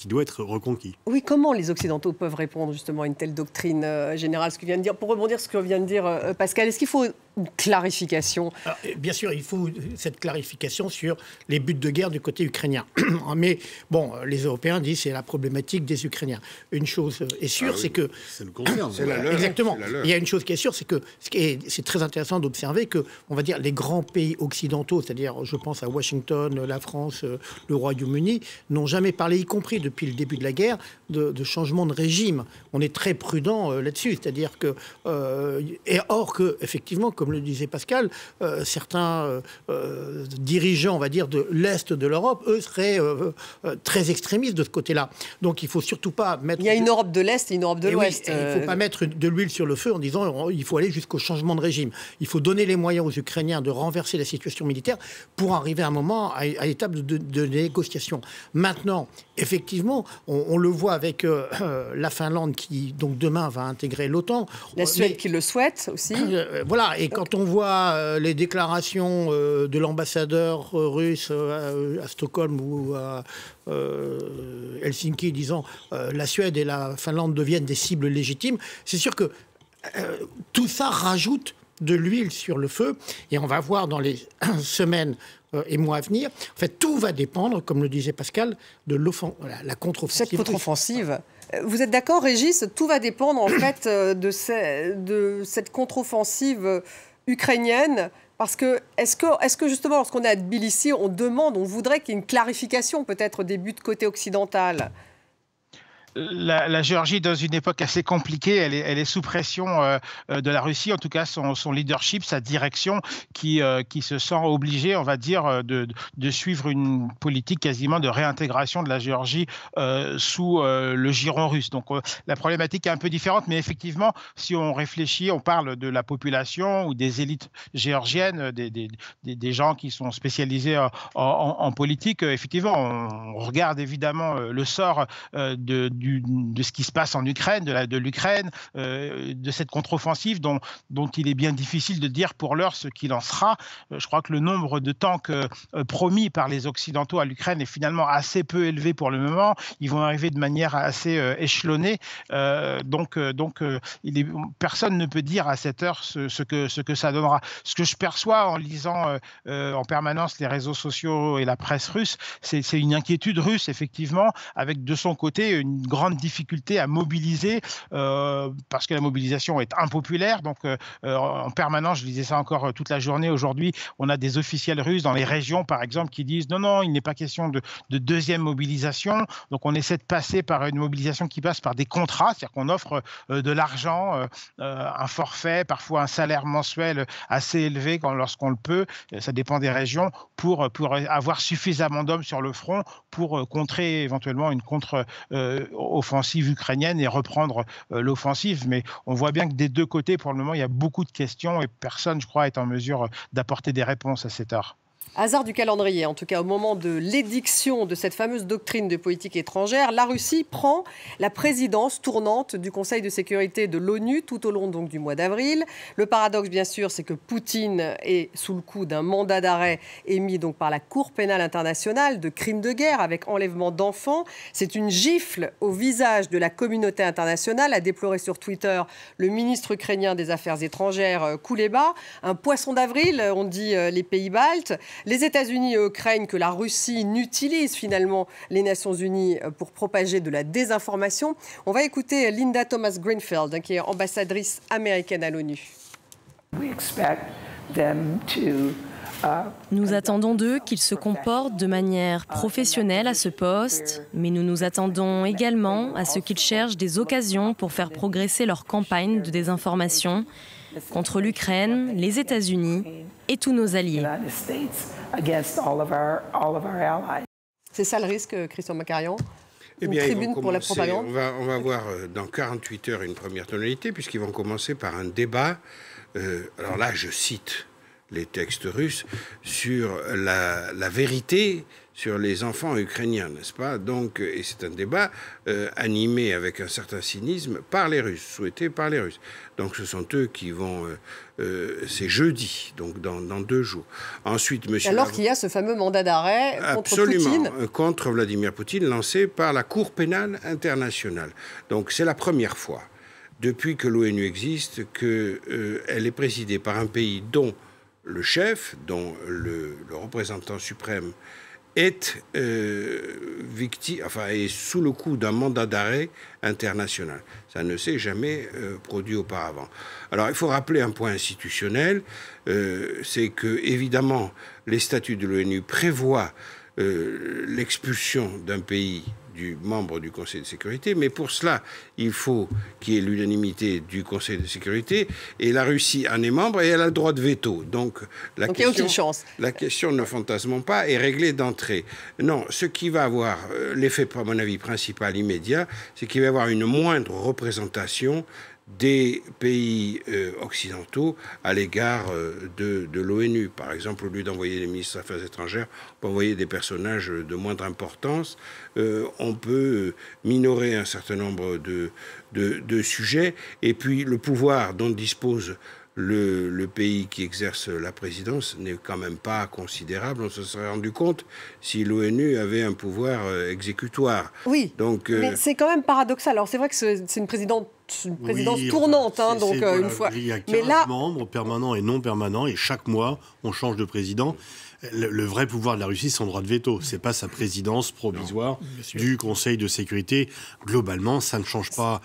doit être reconquis. Oui, comment les Occidentaux peuvent répondre justement à une telle doctrine générale, ce que vient de dire, pour rebondir sur ce que vient de dire Pascal, est-ce qu'il faut une clarification? Alors, bien sûr, il faut cette clarification sur les buts de guerre du côté ukrainien. Mais bon, les Européens disent que c'est la problématique des Ukrainiens. Une chose est sûre, c'est que... Ça nous concerne. C'est la leur. Exactement. Il y a une chose qui est sûre, c'est que c'est très intéressant d'observer que, on va dire, les grands pays occidentaux, c'est-à-dire, je pense à Washington, la France, le Royaume-Uni, n'ont jamais parlé, y compris depuis le début de la guerre, de changement de régime. On est très prudent là-dessus, c'est-à-dire que... or que, effectivement, comme le disait Pascal, certains dirigeants, on va dire, de l'Est de l'Europe, eux, seraient très extrémistes de ce côté-là. Donc, il ne faut surtout pas mettre... Il y a une Europe de l'Est et une Europe de l'Ouest. Oui, il ne faut pas mettre de l'huile sur le feu en disant il faut aller jusqu'au changement de régime. Il faut donner les moyens aux Ukrainiens de renverser la situation militaire pour arriver à un moment à l'étape de négociation. Maintenant, effectivement, on le voit avec la Finlande qui, donc, demain, va intégrer l'OTAN. La Suède qui le souhaite aussi. Voilà, et quand on voit les déclarations de l'ambassadeur russe à Stockholm ou à Helsinki disant la Suède et la Finlande deviennent des cibles légitimes, c'est sûr que tout ça rajoute de l'huile sur le feu, et on va voir dans les semaines et mois à venir. En fait, tout va dépendre, comme le disait Pascal, de la contre-offensive. Cette contre-offensive. Vous êtes d'accord, Régis? Tout va dépendre en fait de cette contre-offensive ukrainienne. Parce que est-ce que justement, lorsqu'on est à Tbilissi, on voudrait qu'il y ait une clarification peut-être des buts côté occidental? La Géorgie est dans une époque assez compliquée. Elle est sous pression de la Russie, en tout cas son leadership, sa direction, qui se sent obligée, on va dire, de suivre une politique quasiment de réintégration de la Géorgie sous le giron russe. Donc la problématique est un peu différente, mais effectivement, si on réfléchit, on parle de la population ou des élites géorgiennes, des gens qui sont spécialisés en politique. Effectivement, on regarde évidemment le sort de ce qui se passe en Ukraine, de l'Ukraine, de cette contre-offensive dont il est bien difficile de dire pour l'heure ce qu'il en sera. Je crois que le nombre de tanks promis par les Occidentaux à l'Ukraine est finalement assez peu élevé pour le moment. Ils vont arriver de manière assez échelonnée. Donc personne ne peut dire à cette heure ce que ça donnera. Ce que je perçois en lisant en permanence les réseaux sociaux et la presse russe, c'est une inquiétude russe, effectivement, avec de son côté une grande difficulté à mobiliser parce que la mobilisation est impopulaire. Donc, en permanence, je disais ça encore toute la journée aujourd'hui, on a des officiels russes dans les régions, par exemple, qui disent non, il n'est pas question de deuxième mobilisation. Donc, on essaie de passer par une mobilisation qui passe par des contrats, c'est-à-dire qu'on offre de l'argent, un forfait, parfois un salaire mensuel assez élevé lorsqu'on le peut, ça dépend des régions, pour avoir suffisamment d'hommes sur le front pour contrer éventuellement une offensive ukrainienne et reprendre l'offensive. Mais on voit bien que des deux côtés, pour le moment, il y a beaucoup de questions et personne, je crois, est en mesure d'apporter des réponses à cette heure. Hasard du calendrier, en tout cas au moment de l'édiction de cette fameuse doctrine de politique étrangère, la Russie prend la présidence tournante du Conseil de sécurité de l'ONU tout au long donc, du mois d'avril. Le paradoxe, bien sûr, c'est que Poutine est sous le coup d'un mandat d'arrêt émis donc, par la Cour pénale internationale de crimes de guerre avec enlèvement d'enfants. C'est une gifle au visage de la communauté internationale, a déploré sur Twitter le ministre ukrainien des Affaires étrangères Kouleba. Un poisson d'avril, on dit les pays baltes. Les États-Unis craignent que la Russie n'utilise finalement les Nations Unies pour propager de la désinformation. On va écouter Linda Thomas-Greenfield, qui est ambassadrice américaine à l'ONU. Nous attendons d'eux qu'ils se comportent de manière professionnelle à ce poste, mais nous nous attendons également à ce qu'ils cherchent des occasions pour faire progresser leur campagne de désinformation contre l'Ukraine, les États-Unis et tous nos alliés. C'est ça le risque, Christian Macarian? Eh bien, tribune pour la propagande. On va voir dans 48 heures une première tonalité, puisqu'ils vont commencer par un débat. Alors là, je cite les textes russes sur la vérité sur les enfants ukrainiens, n'est-ce pas? Donc, et c'est un débat animé avec un certain cynisme par les Russes, souhaité par les Russes. Donc, ce sont eux qui vont... c'est jeudi, donc dans 2 jours. Ensuite, Alors qu'il y a ce fameux mandat d'arrêt contre Poutine. Contre Vladimir Poutine, lancé par la Cour pénale internationale. Donc, c'est la première fois, depuis que l'ONU existe, qu'elle est présidée par un pays dont le chef, dont le représentant suprême est est sous le coup d'un mandat d'arrêt international. Ça ne s'est jamais produit auparavant. Alors, il faut rappeler un point institutionnel, c'est que, évidemment, les statuts de l'ONU prévoient l'expulsion d'un pays du membre du Conseil de sécurité, mais pour cela, il faut qu'il y ait l'unanimité du Conseil de sécurité, et la Russie en est membre et elle a le droit de veto. Donc la question, ne fantasmons pas, est réglée d'entrée. Non, ce qui va avoir l'effet, à mon avis, principal immédiat, c'est qu'il va y avoir une moindre représentation des pays occidentaux à l'égard de l'ONU. Par exemple, au lieu d'envoyer les ministres des Affaires étrangères, on peut envoyer des personnages de moindre importance. On peut minorer un certain nombre de sujets. Et puis, le pouvoir dont dispose le pays qui exerce la présidence n'est quand même pas considérable. On se serait rendu compte si l'ONU avait un pouvoir exécutoire. Oui, donc, mais c'est quand même paradoxal. Alors, c'est vrai que c'est une présidence tournante, donc une fois. Il y a 15 membres permanents et non permanents, et chaque mois, on change de président. Le vrai pouvoir de la Russie, c'est son droit de veto. C'est pas sa présidence provisoire du Conseil de sécurité. Globalement, ça ne change pas.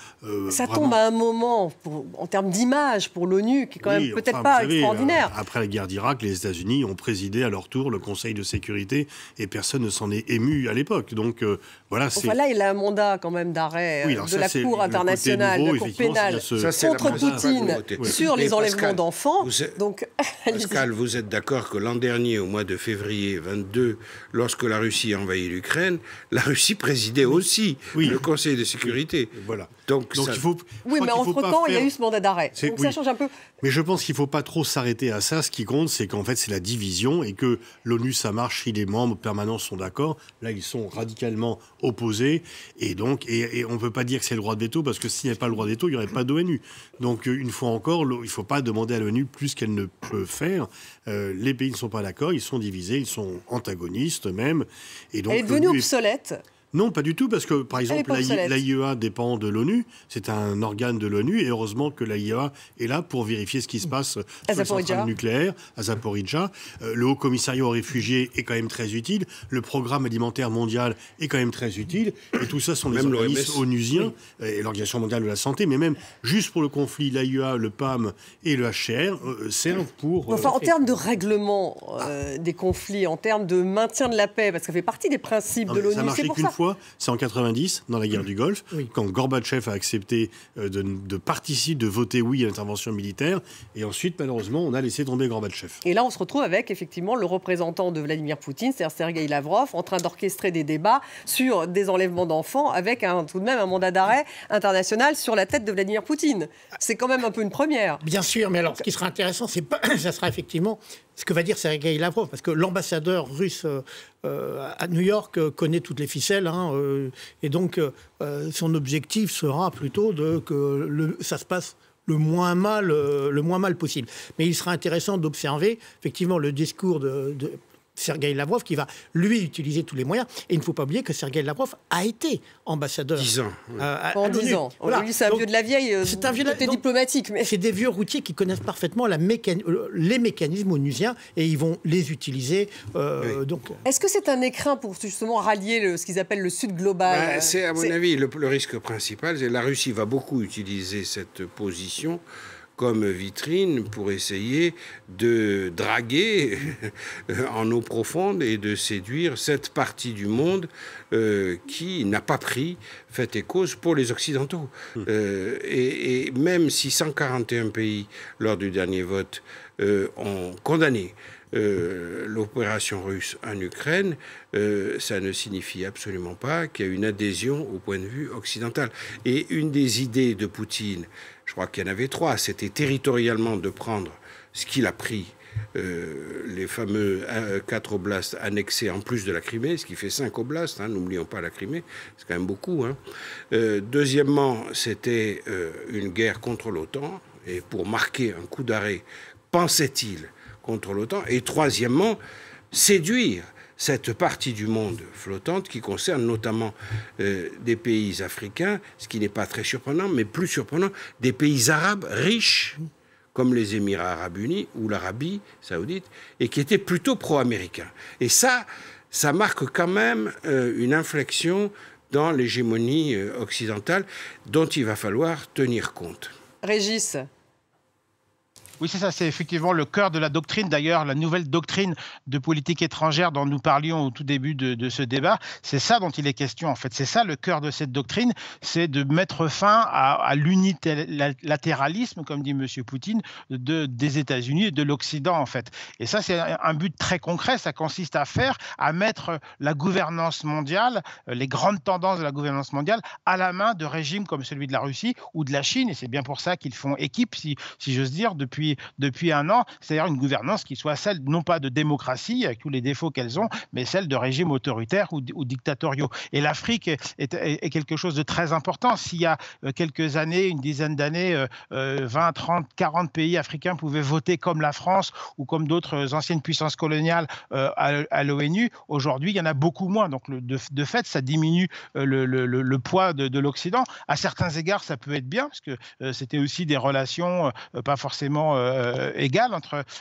Ça tombe à un moment, en termes d'image pour l'ONU, qui est quand même peut-être pas extraordinaire. Après la guerre d'Irak, les États-Unis ont présidé à leur tour le Conseil de sécurité et personne ne s'en est ému à l'époque. Donc voilà. Là, il a un mandat quand même d'arrêt de la Cour internationale, de la Cour pénale contre Poutine sur les enlèvements d'enfants. Donc, Pascal, vous êtes d'accord que l'an dernier, au mois de février 22, lorsque la Russie a envahi l'Ukraine, la Russie présidait aussi le Conseil de sécurité. Voilà. Donc il faut. Oui, mais entre-temps, il y a eu ce mandat d'arrêt. Donc ça change un peu. Mais je pense qu'il ne faut pas trop s'arrêter à ça. Ce qui compte, c'est qu'en fait, c'est la division et que l'ONU, ça marche si les membres permanents sont d'accord. Là, ils sont radicalement opposés. Et donc, et on ne peut pas dire que c'est le droit de veto, parce que s'il n'y avait pas le droit de veto, il n'y aurait pas d'ONU. Donc, une fois encore, il ne faut pas demander à l'ONU plus qu'elle ne peut faire. Les pays ne sont pas d'accord, ils sont divisés, ils sont antagonistes même. Et donc, elle est devenue obsolète. Non, pas du tout, parce que, par exemple, l'AIEA dépend de l'ONU, c'est un organe de l'ONU, et heureusement que l'AIEA est là pour vérifier ce qui se passe sur les centrales nucléaires, à Zaporijjia. Le Haut Commissariat aux réfugiés est quand même très utile, le Programme alimentaire mondial est quand même très utile, et tout ça sont des organismes onusiens, et l'Organisation mondiale de la santé, mais même juste pour le conflit, l'AIEA, le PAM et le HCR servent pour... Enfin, en termes de règlement des conflits, en termes de maintien de la paix, parce que ça fait partie des principes de l'ONU, c'est pour ça. C'est en 90, dans la guerre du Golfe, quand Gorbatchev a accepté de participer, de voter oui à l'intervention militaire. Et ensuite, malheureusement, on a laissé tomber Gorbatchev. Et là, on se retrouve avec, effectivement, le représentant de Vladimir Poutine, c'est-à-dire Sergueï Lavrov, en train d'orchestrer des débats sur des enlèvements d'enfants avec tout de même un mandat d'arrêt international sur la tête de Vladimir Poutine. C'est quand même un peu une première. Bien sûr, mais alors, ce qui sera intéressant, ça sera effectivement ce que va dire Sergueï Lavrov, parce que l'ambassadeur russe à New York connaît toutes les ficelles, et donc son objectif sera plutôt que ça se passe le moins mal possible. Mais il sera intéressant d'observer effectivement le discours Sergueï Lavrov qui va, lui, utiliser tous les moyens. Et il ne faut pas oublier que Sergueï Lavrov a été ambassadeur. 10 ans. En 10 ans. Voilà. Lui, c'est un vieux de la vieille, c'est un vieux côté diplomatique. Mais... C'est des vieux routiers qui connaissent parfaitement les mécanismes onusiens et ils vont les utiliser. Donc... Est-ce que c'est un écrin pour justement rallier ce qu'ils appellent le Sud global? C'est, à mon avis, le risque principal. La Russie va beaucoup utiliser cette position comme vitrine pour essayer de draguer en eau profonde et de séduire cette partie du monde qui n'a pas pris fait et cause pour les Occidentaux. Et même si 141 pays, lors du dernier vote, ont condamné l'opération russe en Ukraine, ça ne signifie absolument pas qu'il y a une adhésion au point de vue occidental. Et une des idées de Poutine, je crois qu'il y en avait 3, c'était territorialement de prendre ce qu'il a pris, les fameux 4 oblasts annexés en plus de la Crimée, ce qui fait 5 oblasts, n'oublions pas la Crimée, c'est quand même beaucoup. Deuxièmement, c'était une guerre contre l'OTAN, et pour marquer un coup d'arrêt, pensait-il, contre l'OTAN. Et troisièmement, séduire cette partie du monde flottante qui concerne notamment des pays africains, ce qui n'est pas très surprenant, mais plus surprenant, des pays arabes riches, comme les Émirats arabes unis ou l'Arabie saoudite, et qui étaient plutôt pro-américains. Et ça marque quand même une inflexion dans l'hégémonie occidentale dont il va falloir tenir compte. Régis. Oui, c'est ça, c'est effectivement le cœur de la doctrine. D'ailleurs, la nouvelle doctrine de politique étrangère dont nous parlions au tout début de ce débat, c'est ça dont il est question en fait. C'est ça le cœur de cette doctrine, c'est de mettre fin à l'unilatéralisme, comme dit M. Poutine, des États-Unis et de l'Occident en fait. Et ça, c'est un but très concret. Ça consiste à mettre la gouvernance mondiale, les grandes tendances de la gouvernance mondiale, à la main de régimes comme celui de la Russie ou de la Chine. Et c'est bien pour ça qu'ils font équipe, si j'ose dire, depuis un an, c'est-à-dire une gouvernance qui soit celle non pas de démocratie, avec tous les défauts qu'elles ont, mais celle de régimes autoritaires ou dictatoriaux. Et l'Afrique est quelque chose de très important. S'il y a quelques années, une dizaine d'années, 20, 30, 40 pays africains pouvaient voter comme la France ou comme d'autres anciennes puissances coloniales à l'ONU, aujourd'hui, il y en a beaucoup moins. Donc, de fait, ça diminue le poids de l'Occident. À certains égards, ça peut être bien, parce que c'était aussi des relations pas forcément égale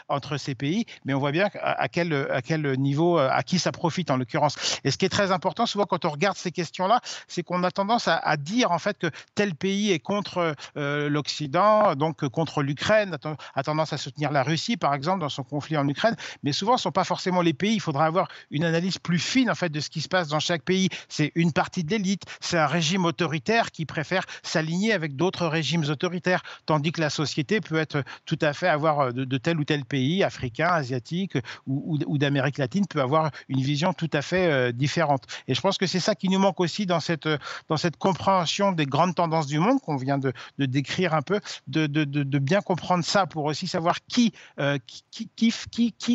entre ces pays, mais on voit bien à quel niveau, à qui ça profite en l'occurrence. Et ce qui est très important, souvent quand on regarde ces questions-là, c'est qu'on a tendance à dire en fait que tel pays est contre l'Occident, donc contre l'Ukraine, a tendance à soutenir la Russie, par exemple, dans son conflit en Ukraine, mais souvent ce ne sont pas forcément les pays. Il faudra avoir une analyse plus fine en fait de ce qui se passe dans chaque pays. C'est une partie de l'élite, c'est un régime autoritaire qui préfère s'aligner avec d'autres régimes autoritaires, tandis que la société peut être tout à fait avoir de tel ou tel pays, africain, asiatique ou d'Amérique latine, peut avoir une vision tout à fait différente. Et je pense que c'est ça qui nous manque aussi dans cette compréhension des grandes tendances du monde qu'on vient de décrire un peu, de bien comprendre ça pour aussi savoir qui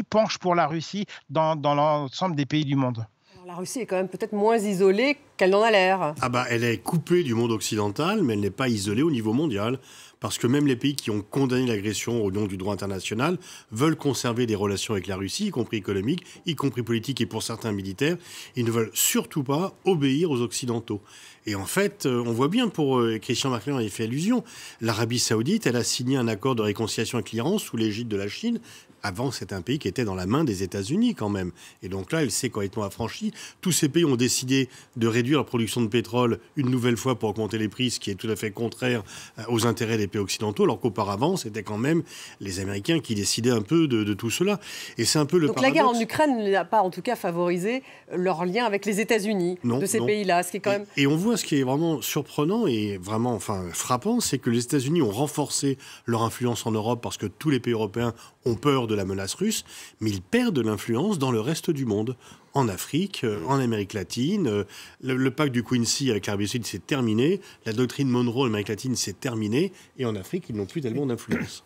penche pour la Russie dans l'ensemble des pays du monde. La Russie est quand même peut-être moins isolée qu'elle n'en a l'air. Elle est coupée du monde occidental, mais elle n'est pas isolée au niveau mondial. Parce que même les pays qui ont condamné l'agression au nom du droit international veulent conserver des relations avec la Russie, y compris économiques, y compris politiques et pour certains militaires. Ils ne veulent surtout pas obéir aux Occidentaux. Et en fait, on voit bien, pour Christian Marclin avait fait allusion, l'Arabie Saoudite, elle a signé un accord de réconciliation avec l'Iran sous l'égide de la Chine. Avant, c'était un pays qui était dans la main des États-Unis quand même. Et donc là, elle s'est complètement affranchie. Tous ces pays ont décidé de réduire leur production de pétrole une nouvelle fois pour augmenter les prix, ce qui est tout à fait contraire aux intérêts des pays occidentaux, alors qu'auparavant, c'était quand même les Américains qui décidaient un peu de tout cela. Et c'est un peu le paradoxe. Donc la guerre en Ukraine n'a pas en tout cas favorisé leur lien avec les États-Unis de ces pays-là, ce qui est quand même... Et on voit ce qui est vraiment surprenant et vraiment frappant, c'est que les États-Unis ont renforcé leur influence en Europe parce que tous les pays européens ont peur de la menace russe, mais ils perdent de l'influence dans le reste du monde. En Afrique, en Amérique latine, le pacte du Quincy avec l'Arabie Saoudite s'est terminé, la doctrine Monroe en Amérique latine s'est terminée, et en Afrique, ils n'ont plus tellement d'influence.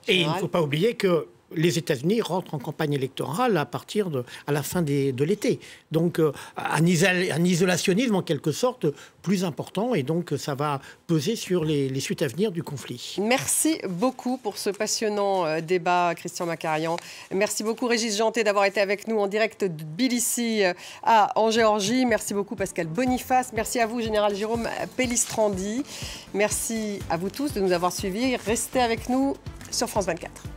Et il ne faut pas oublier que les États-Unis rentrent en campagne électorale à la fin de l'été. Donc un isolationnisme en quelque sorte plus important, et donc ça va peser sur les suites à venir du conflit. Merci beaucoup pour ce passionnant débat, Christian Macarian. Merci beaucoup Régis Janté d'avoir été avec nous en direct de Tbilissi en Géorgie. Merci beaucoup Pascal Boniface. Merci à vous Général Jérôme Pellistrandi. Merci à vous tous de nous avoir suivis. Restez avec nous sur France 24.